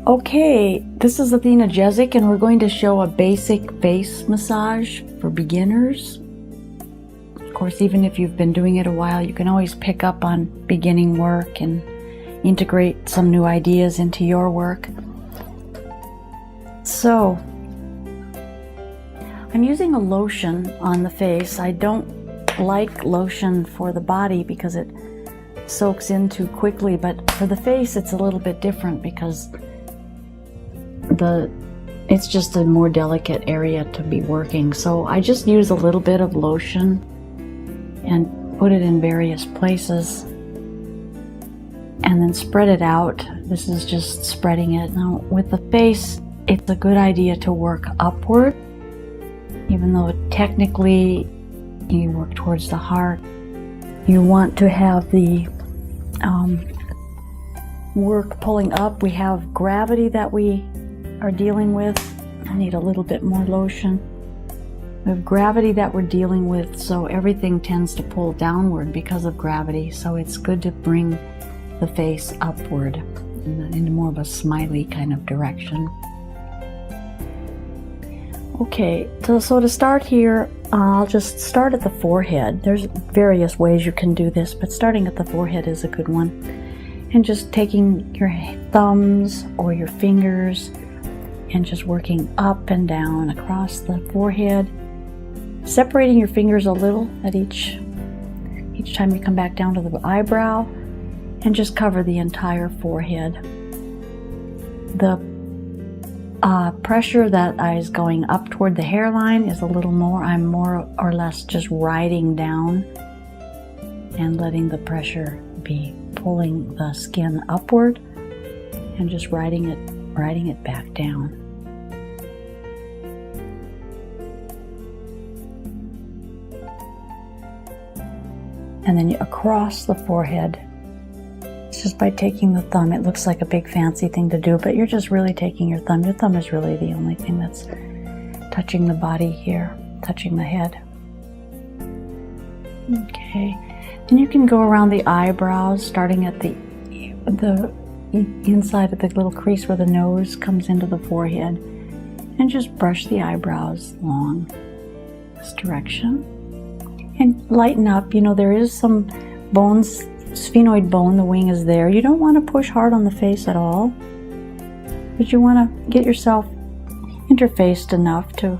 Okay, this is Athena Jezik, and we're going to show a basic face massage for beginners. Of course, even if you've been doing it a while, you can always pick up on beginning work and integrate some new ideas into your work. So, I'm using a lotion on the face. I don't like lotion for the body because it soaks in too quickly, but for the face it's a little bit different because it's just a more delicate area to be working. So I just use a little bit of lotion and put it in various places and then spread it out. This is just spreading it. Now with the face, it's a good idea to work upward, even though technically you work towards the heart. You want to have the work pulling up. We have gravity that we are dealing with. I need a little bit more lotion. We have gravity that we're dealing with, so everything tends to pull downward because of gravity. So it's good to bring the face upward into more of a smiley kind of direction. Okay, so to start here, I'll just start at the forehead. There's various ways you can do this, but starting at the forehead is a good one. And just taking your thumbs or your fingers and just working up and down across the forehead, separating your fingers a little at each time you come back down to the eyebrow, and just cover the entire forehead. The pressure that is going up toward the hairline is a little more. I'm more or less just riding down and letting the pressure be pulling the skin upward and just riding it back down. And then across the forehead, it's just by taking the thumb. It looks like a big fancy thing to do, but you're just really taking your thumb. Your thumb is really the only thing that's touching the body here, touching the head. Okay, and you can go around the eyebrows, starting at the inside of the little crease where the nose comes into the forehead, and just brush the eyebrows along this direction. And lighten up. You know, there is some bones, sphenoid bone, the wing is there. You don't want to push hard on the face at all, but you want to get yourself interfaced enough to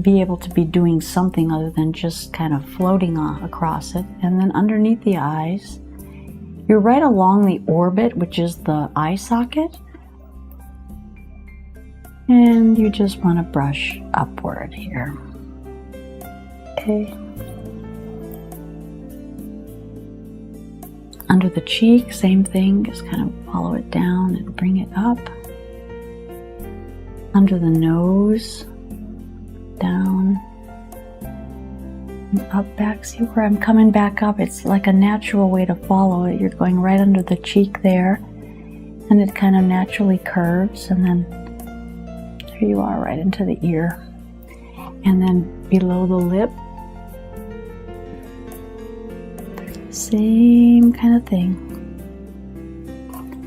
be able to be doing something other than just kind of floating across it. And then underneath the eyes, you're right along the orbit, which is the eye socket, and you just want to brush upward here. Okay. Under the cheek, same thing, just kind of follow it down and bring it up. Under the nose, down, and up, back. See where I'm coming back up? It's like a natural way to follow it. You're going right under the cheek there, and it kind of naturally curves, and then there you are, right into the ear. And then below the lip, same kind of thing.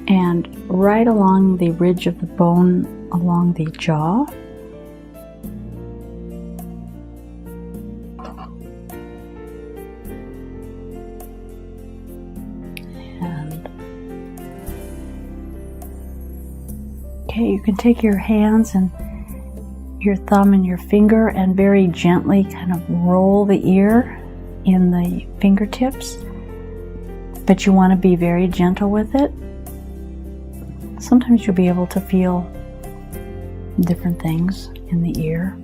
And right along the ridge of the bone along the jaw. And okay, you can take your hands and your thumb and your finger and very gently kind of roll the ear in the fingertips. But you want to be very gentle with it. Sometimes you'll be able to feel different things in the ear.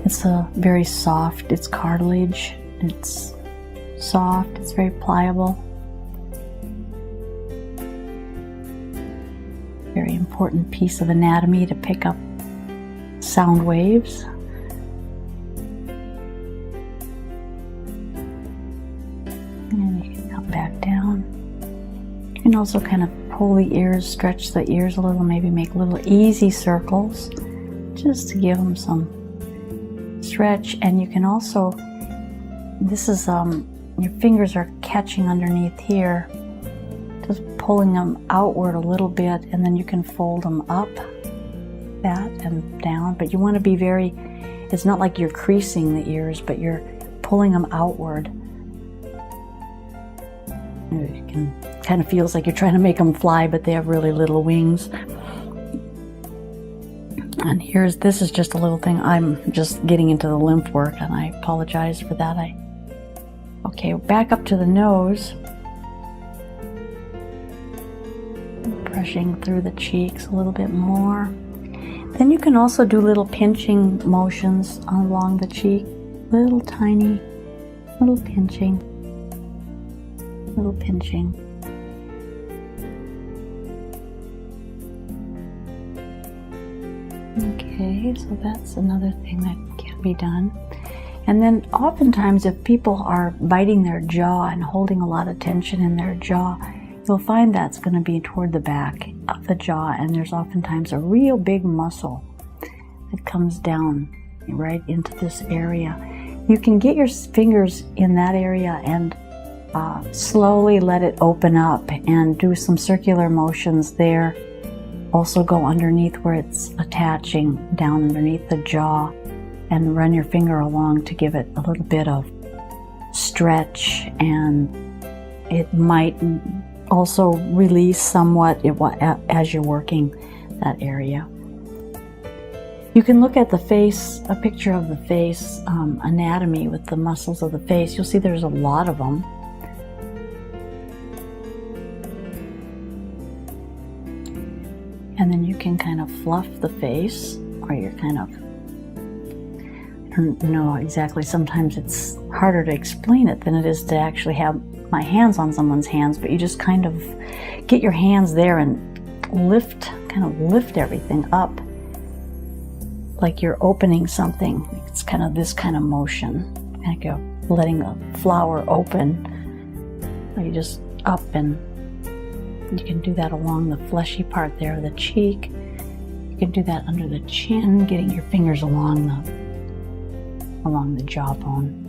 It's a very soft, it's cartilage, it's soft, it's very pliable. Very important piece of anatomy to pick up sound waves. And you can come back down. You can also kind of pull the ears, stretch the ears a little, maybe make little easy circles just to give them some stretch. And you can also, this is your fingers are catching underneath here just pulling them outward a little bit, and then you can fold them up, that, and down. But you want to be very, it's not like you're creasing the ears, but you're pulling them outward. It kind of feels like you're trying to make them fly, but they have really little wings. And this is just a little thing. I'm just getting into the lymph work, and I apologize for that. Okay, back up to the nose. Brushing through the cheeks a little bit more. Then you can also do little pinching motions along the cheek. Little tiny, little pinching. Little pinching. Okay, so that's another thing that can be done. And then oftentimes if people are biting their jaw and holding a lot of tension in their jaw, you'll find that's going to be toward the back of the jaw, and there's oftentimes a real big muscle that comes down right into this area. You can get your fingers in that area and slowly let it open up and do some circular motions there. Also go underneath where it's attaching down underneath the jaw and run your finger along to give it a little bit of stretch, and it might also release somewhat as you're working that area. You can look at the face, a picture of the face anatomy with the muscles of the face. You'll see there's a lot of them. And then you can kind of fluff the face, or you're kind of, I don't know exactly, sometimes it's harder to explain it than it is to actually have my hands on someone's hands, but you just kind of get your hands there and kind of lift everything up like you're opening something. It's kind of this kind of motion, like you're letting a flower open. You just up, and you can do that along the fleshy part there of the cheek. You can do that under the chin, getting your fingers along the jawbone.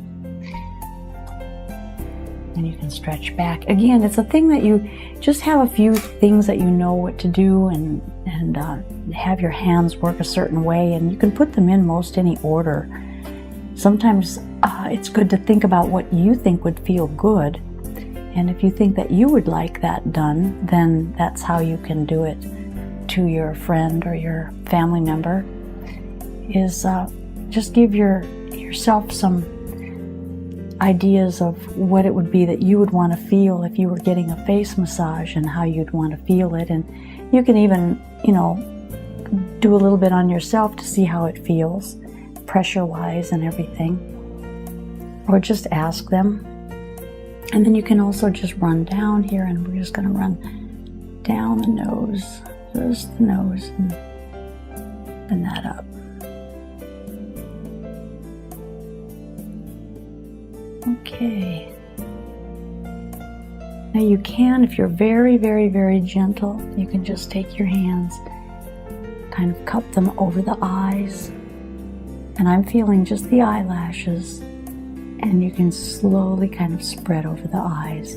And you can stretch back. Again, it's a thing that you just have a few things that you know what to do, and have your hands work a certain way, and you can put them in most any order. Sometimes it's good to think about what you think would feel good, and if you think that you would like that done, then that's how you can do it to your friend or your family member, is just give yourself some ideas of what it would be that you would want to feel if you were getting a face massage, and how you'd want to feel it. And you can even, do a little bit on yourself to see how it feels, pressure-wise and everything. Or just ask them. And then you can also just run down here, and we're just going to run down the nose, just the nose, and open that up. Okay. Now you can, if you're very, very, very gentle, you can just take your hands, kind of cup them over the eyes. And I'm feeling just the eyelashes. And you can slowly kind of spread over the eyes.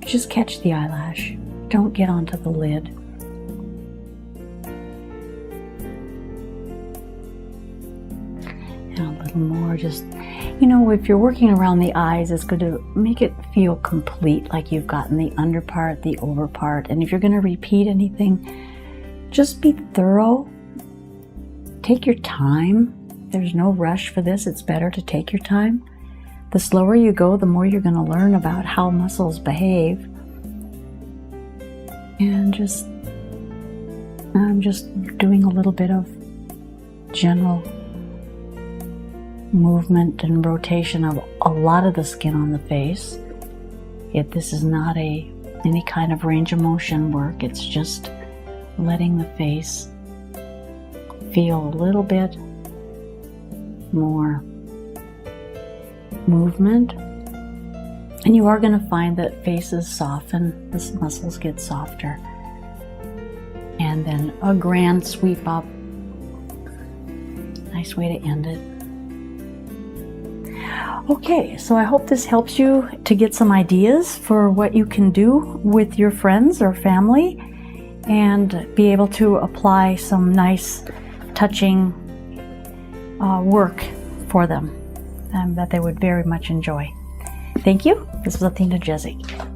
Just catch the eyelash. Don't get onto the lid. And a little more, just, if you're working around the eyes, it's good to make it feel complete, like you've gotten the under part, the over part. And if you're going to repeat anything, just be thorough. Take your time. There's no rush for this. It's better to take your time. The slower you go, the more you're going to learn about how muscles behave. And I'm just doing a little bit of general movement and rotation of a lot of the skin on the face. Yet this is not any kind of range of motion work. It's just letting the face feel a little bit more movement. And you are going to find that faces soften, the muscles get softer. And then a grand sweep up. Nice way to end it. Okay, so I hope this helps you to get some ideas for what you can do with your friends or family and be able to apply some nice, touching work for them that they would very much enjoy. Thank you. This is Athena Jezik.